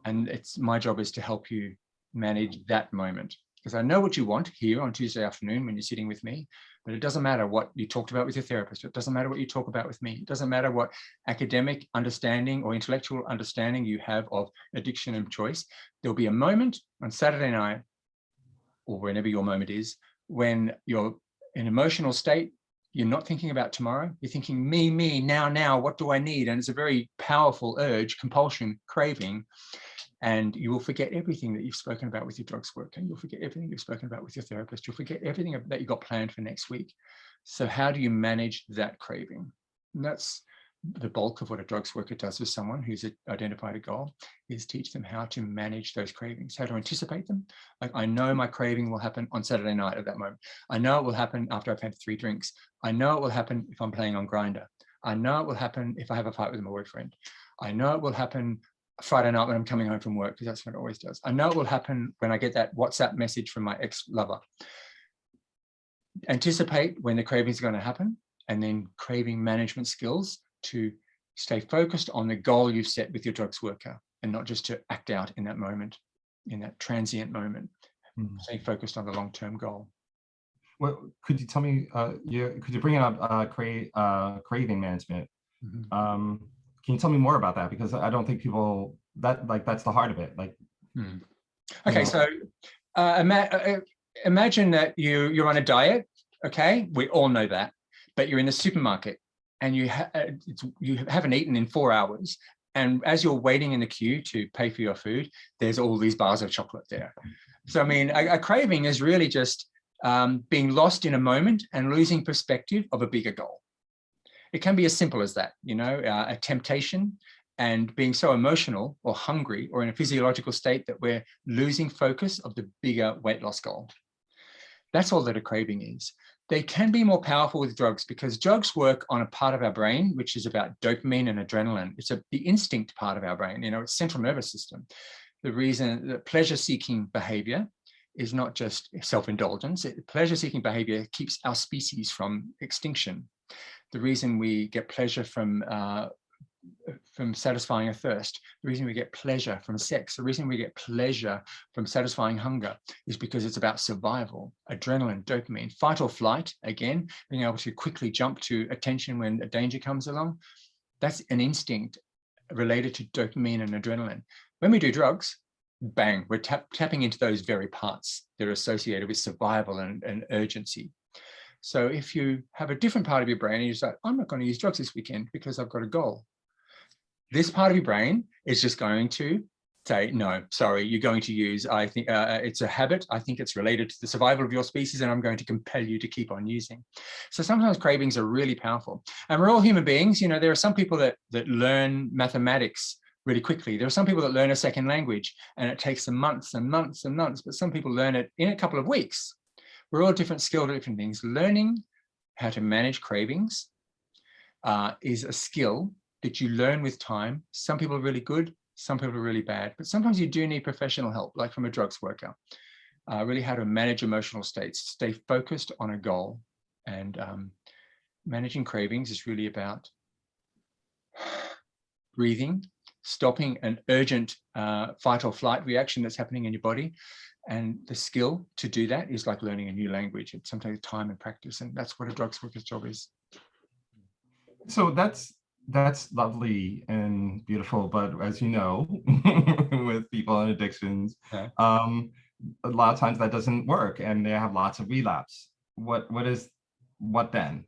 And it's my job is to help you manage that moment, because I know what you want here on Tuesday afternoon when you're sitting with me, but it doesn't matter what you talked about with your therapist. It doesn't matter what you talk about with me. It doesn't matter what academic understanding or intellectual understanding you have of addiction and choice. There'll be a moment on Saturday night, or whenever your moment is, when you're in an emotional state. You're not thinking about tomorrow. You're thinking me, now, what do I need? And it's a very powerful urge, compulsion, craving. And you will forget everything that you've spoken about with your drugs work, and you'll forget everything you've spoken about with your therapist. You'll forget everything that you got planned for next week. So how do you manage that craving? And that's the bulk of what a drugs worker does with someone who's identified a goal, is teach them how to manage those cravings, how to anticipate them. Like, I know my craving will happen on Saturday night at that moment. I know it will happen after I've had 3 drinks. I know it will happen if I'm playing on Grindr. I know it will happen if I have a fight with my boyfriend. I know it will happen Friday night when I'm coming home from work, because that's what it always does. I know it will happen when I get that WhatsApp message from my ex-lover. Anticipate when the cravings are going to happen, and then craving management skills to stay focused on the goal you've set with your drugs worker, and not just to act out in that moment, in that transient moment. Stay focused on the long-term goal. Well, could you tell me, could you bring up craving management? Can you tell me more about that? Because I don't think people, that's the heart of it. Like, okay, so imagine that you're on a diet. Okay, we all know that, but you're in the supermarket and you haven't eaten in 4 hours, and as you're waiting in the queue to pay for your food, there's all these bars of chocolate there. So I mean, a craving is really just being lost in a moment and losing perspective of a bigger goal. It can be as simple as that, a temptation and being so emotional or hungry or in a physiological state that we're losing focus of the bigger weight loss goal. That's all that a craving is. They can be more powerful with drugs because drugs work on a part of our brain, which is about dopamine and adrenaline. It's the instinct part of our brain, it's central nervous system. The reason that pleasure-seeking behavior is not just self-indulgence. Pleasure-seeking behavior keeps our species from extinction. The reason we get pleasure from satisfying a thirst, the reason we get pleasure from sex, the reason we get pleasure from satisfying hunger is because it's about survival, adrenaline, dopamine, fight or flight, again, being able to quickly jump to attention when a danger comes along. That's an instinct related to dopamine and adrenaline. When we do drugs, bang, we're tapping into those very parts that are associated with survival and urgency. So if you have a different part of your brain and you say, I'm not going to use drugs this weekend because I've got a goal, this part of your brain is just going to say, no, sorry, you're going to use, I think it's a habit. I think it's related to the survival of your species, and I'm going to compel you to keep on using. So sometimes cravings are really powerful. And we're all human beings. There are some people that learn mathematics really quickly. There are some people that learn a second language and it takes them months and months and months, but some people learn it in a couple of weeks. We're all different, skilled at different things. Learning how to manage cravings is a skill that you learn with time. Some people are really good, some people are really bad, but sometimes you do need professional help, like from a drugs worker. Really how to manage emotional states, stay focused on a goal. And managing cravings is really about breathing, stopping an urgent fight or flight reaction that's happening in your body. And the skill to do that is like learning a new language. It's sometimes time and practice, and that's what a drugs worker's job is. So that's lovely and beautiful, but as you know, with people and addictions, a lot of times that doesn't work, and they have lots of relapse. What then?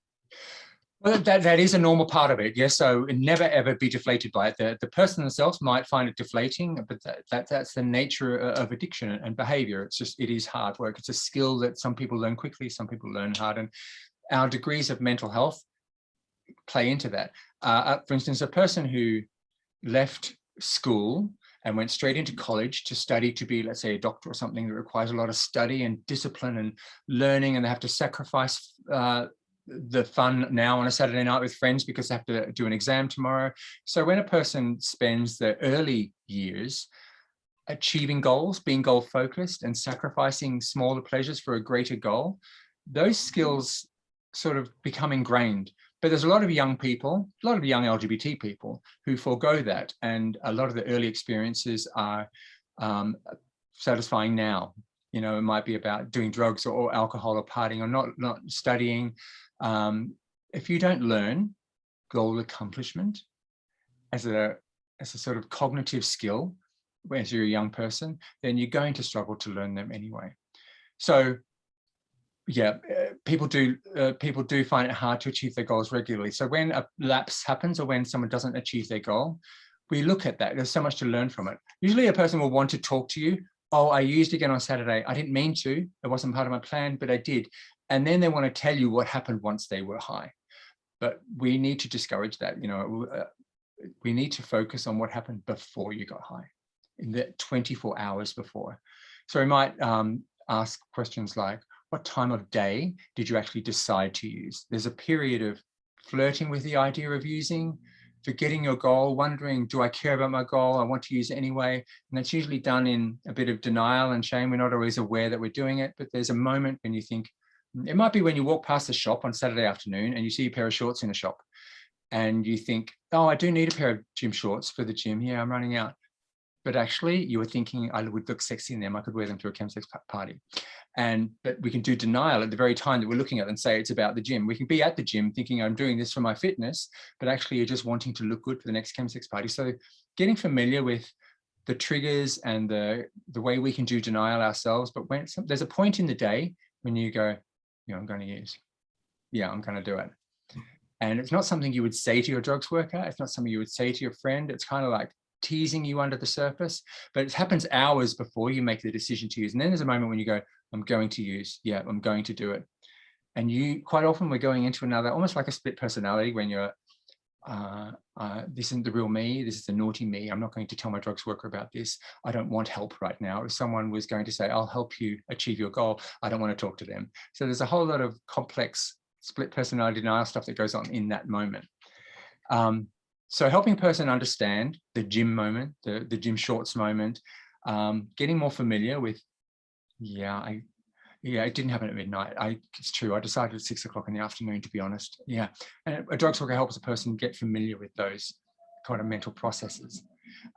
Well, that is a normal part of it, yes. So never ever be deflated by it. The person themselves might find it deflating, but that's the nature of addiction and behavior. It is hard work. It's a skill that some people learn quickly, some people learn hard, and our degrees of mental health play into that. For instance, a person who left school and went straight into college to study to be, let's say, a doctor or something that requires a lot of study and discipline and learning, and they have to sacrifice the fun now on a Saturday night with friends because they have to do an exam tomorrow. So when a person spends their early years achieving goals, being goal focused and sacrificing smaller pleasures for a greater goal, those skills sort of become ingrained. But there's a lot of young people, a lot of young LGBT people who forego that. And a lot of the early experiences are satisfying now. It might be about doing drugs or alcohol or partying or not studying. If you don't learn goal accomplishment as a sort of cognitive skill as you're a young person, then you're going to struggle to learn them anyway. So yeah, people do find it hard to achieve their goals regularly. So when a lapse happens or when someone doesn't achieve their goal, we look at that. There's so much to learn from it. Usually a person will want to talk to you. Oh, I used again on Saturday. I didn't mean to. It wasn't part of my plan, but I did. And then they want to tell you what happened once they were high. But we need to discourage that. We need to focus on what happened before you got high, in the 24 hours before. So we might ask questions like, what time of day did you actually decide to use? There's a period of flirting with the idea of using, forgetting your goal, wondering, do I care about my goal? I want to use it anyway. And that's usually done in a bit of denial and shame. We're not always aware that we're doing it, but there's a moment when you think, it might be when you walk past the shop on Saturday afternoon and you see a pair of shorts in a shop and you think, oh, I do need a pair of gym shorts for the gym. Yeah, I'm running out. But actually you were thinking I would look sexy in them. I could wear them to a chemsex party. But we can do denial at the very time that we're looking at them and say it's about the gym. We can be at the gym thinking I'm doing this for my fitness, but actually you're just wanting to look good for the next chemsex party. So getting familiar with the triggers and the way we can do denial ourselves. But when there's a point in the day when you go, yeah, I'm going to use. Yeah, I'm going to do it. And it's not something you would say to your drugs worker. It's not something you would say to your friend. It's kind of like teasing you under the surface, but it happens hours before you make the decision to use. And then there's a moment when you go, I'm going to use. Yeah, I'm going to do it. And you quite often we're going into another, almost like a split personality when you're, this isn't the real me. This is the naughty me. I'm not going to tell my drugs worker about this. I don't want help right now. If someone was going to say, I'll help you achieve your goal, I don't want to talk to them. So there's a whole lot of complex split personality denial stuff that goes on in that moment. So helping a person understand the gym moment, the gym shorts moment, getting more familiar with, it didn't happen at midnight. It's true. I decided at 6 o'clock in the afternoon, to be honest. Yeah. And a drugs worker helps a person get familiar with those kind of mental processes.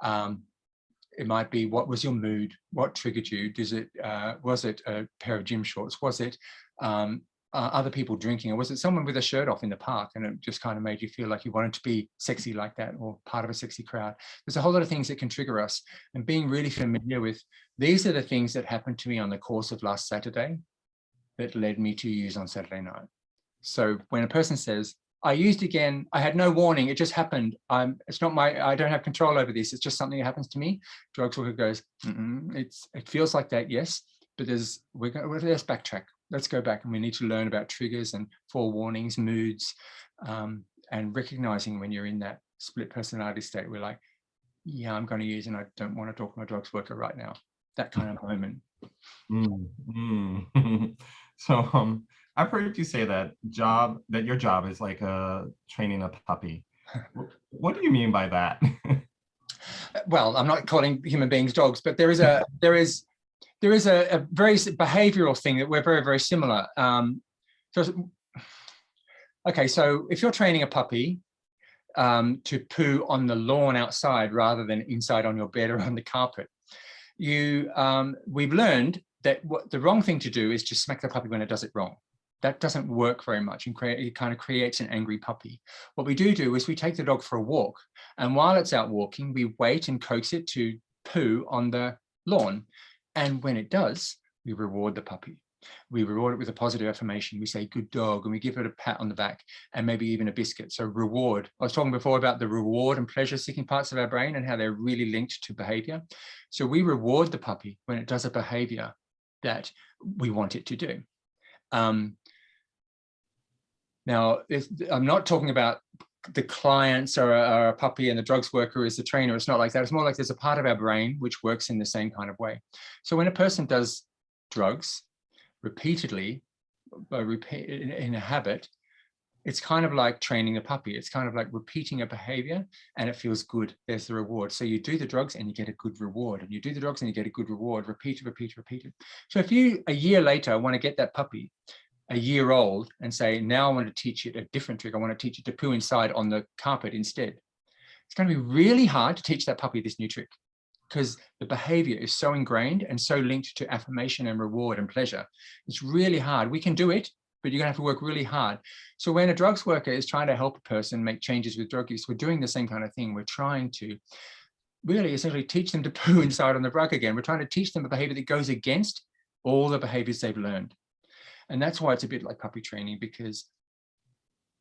It might be, what was your mood? What triggered you? Was it a pair of gym shorts? Was it other people drinking, or was it someone with a shirt off in the park and it just kind of made you feel like you wanted to be sexy like that or part of a sexy crowd? There's a whole lot of things that can trigger us, and being really familiar with, these are the things that happened to me on the course of last Saturday that led me to use on Saturday night. So when a person says, I used again, I had no warning, it just happened, it's not I don't have control over this, it's just something that happens to me, drugs worker goes, it feels like that, yes, but let's backtrack. Let's go back, and we need to learn about triggers and forewarnings, moods, and recognizing when you're in that split personality state. We're like, yeah, I'm going to use, and I don't want to talk to my drugs worker right now. That kind of moment. So I've heard you say that your job is like training a puppy. What do you mean by that? Well, I'm not calling human beings dogs, but there is a very behavioral thing that we're very, very similar. Okay, so if you're training a puppy to poo on the lawn outside rather than inside on your bed or on the carpet, we've learned that the wrong thing to do is just smack the puppy when it does it wrong. That doesn't work very much, and it kind of creates an angry puppy. What we do is we take the dog for a walk, and while it's out walking, we wait and coax it to poo on the lawn. And when it does, we reward the puppy. We reward it with a positive affirmation. We say, good dog, and we give it a pat on the back and maybe even a biscuit. So reward. I was talking before about the reward and pleasure seeking parts of our brain and how they're really linked to behavior. So we reward the puppy when it does a behavior that we want it to do. Now, I'm not talking about the clients or a puppy and the drugs worker is the trainer. It's not like that. It's more like there's a part of our brain which works in the same kind of way. So when a person does drugs repeatedly, in a habit, it's kind of like training a puppy. It's kind of like repeating a behavior, and it feels good. There's the reward. So you do the drugs and you get a good reward, and you do the drugs and you get a good reward. Repeat, repeat, repeat. So if you, a year later, want to get that puppy a year old and say, now I want to teach it a different trick. I want to teach it to poo inside on the carpet instead. It's going to be really hard to teach that puppy this new trick, because the behavior is so ingrained and so linked to affirmation and reward and pleasure. It's really hard. We can do it, but you're going to have to work really hard. So when a drugs worker is trying to help a person make changes with drug use, we're doing the same kind of thing. We're trying to really essentially teach them to poo inside on the rug again. We're trying to teach them a behavior that goes against all the behaviors they've learned. And that's why it's a bit like puppy training, because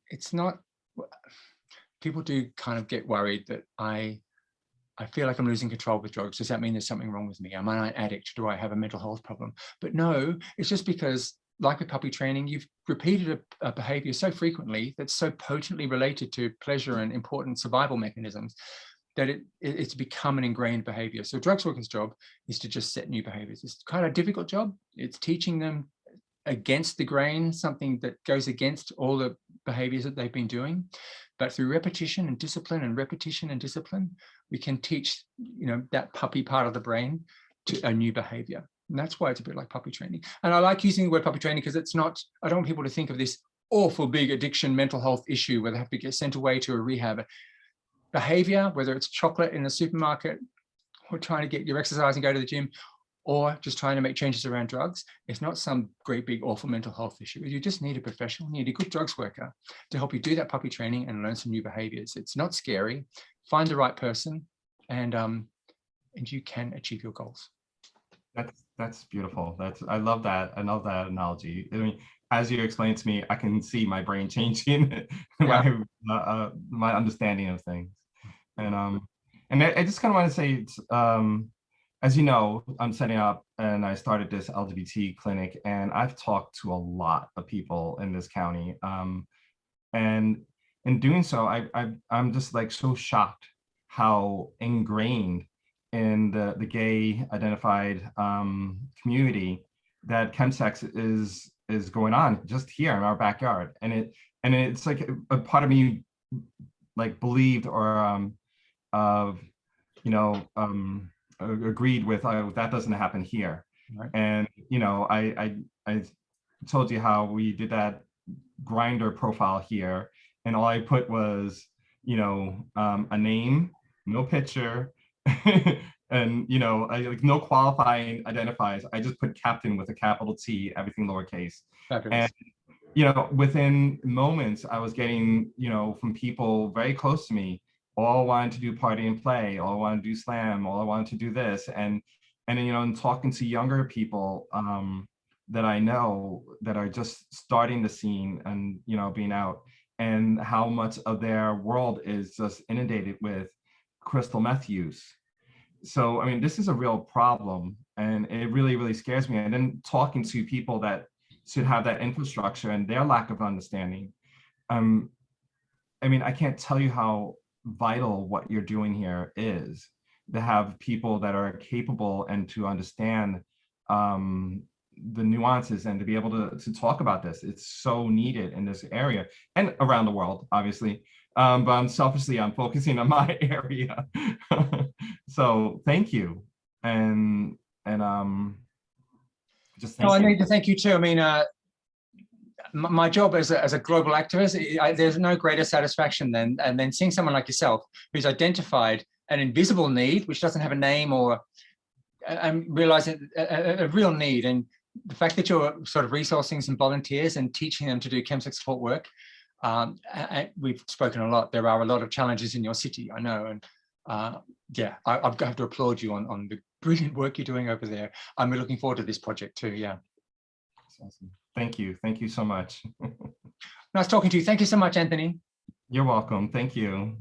it's not, people do kind of get worried that I feel like I'm losing control with drugs. Does that mean there's something wrong with me? Am I an addict? Do I have a mental health problem? But no, it's just because, like with puppy training, you've repeated a behavior so frequently that's so potently related to pleasure and important survival mechanisms that it's become an ingrained behavior. So drugs workers' job is to just set new behaviors. It's kind of a difficult job. It's teaching them against the grain, something that goes against all the behaviors that they've been doing. But through repetition and discipline and repetition and discipline, we can teach, that puppy part of the brain to a new behavior. And that's why it's a bit like puppy training. And I like using the word puppy training because it's not, I don't want people to think of this awful big addiction, mental health issue where they have to get sent away to a rehab. Behavior, whether it's chocolate in the supermarket or trying to get your exercise and go to the gym, or just trying to make changes around drugs, it's not some great big awful mental health issue. You just need a professional, you need a good drugs worker to help you do that puppy training and learn some new behaviors. It's not scary. Find the right person, and you can achieve your goals. That's beautiful. I love that. I love that analogy. I mean, as you explained to me, I can see my brain changing my understanding of things. And I just kind of want to say, as you know, I'm setting up and I started this LGBT clinic, and I've talked to a lot of people in this county. And in doing so, I'm just like so shocked how ingrained in the gay identified community that chemsex is going on just here in our backyard. And it's like a part of me like believed or agreed with that doesn't happen here. Right. And I told you how we did that Grindr profile here, and all I put was a name, no picture, and I like no qualifying identifiers. I just put captain with a capital T, everything lowercase. Fabulous. And within moments I was getting from people very close to me, all wanted to do party and play, all I wanted to do slam, all I wanted to do this. And in talking to younger people that I know that are just starting the scene and being out, and how much of their world is just inundated with crystal meth use. So I mean, this is a real problem, and it really, really scares me. And then talking to people that should have that infrastructure and their lack of understanding, I mean, I can't tell you how vital what you're doing here is, to have people that are capable and to understand the nuances and to be able to talk about this. It's so needed in this area and around the world, obviously. But selfishly, I'm focusing on my area. So thank you. And just thank you. I need to thank you too. I mean, my job as a global activist, there's no greater satisfaction than seeing someone like yourself who's identified an invisible need, which doesn't have a name, and realizing a real need. And the fact that you're sort of resourcing some volunteers and teaching them to do chemsex support work. We've spoken a lot. There are a lot of challenges in your city, I know. And I have to applaud you on the brilliant work you're doing over there. I'm looking forward to this project too. Yeah. That's awesome. Thank you. Thank you so much. Nice talking to you. Thank you so much, Anthony. You're welcome. Thank you.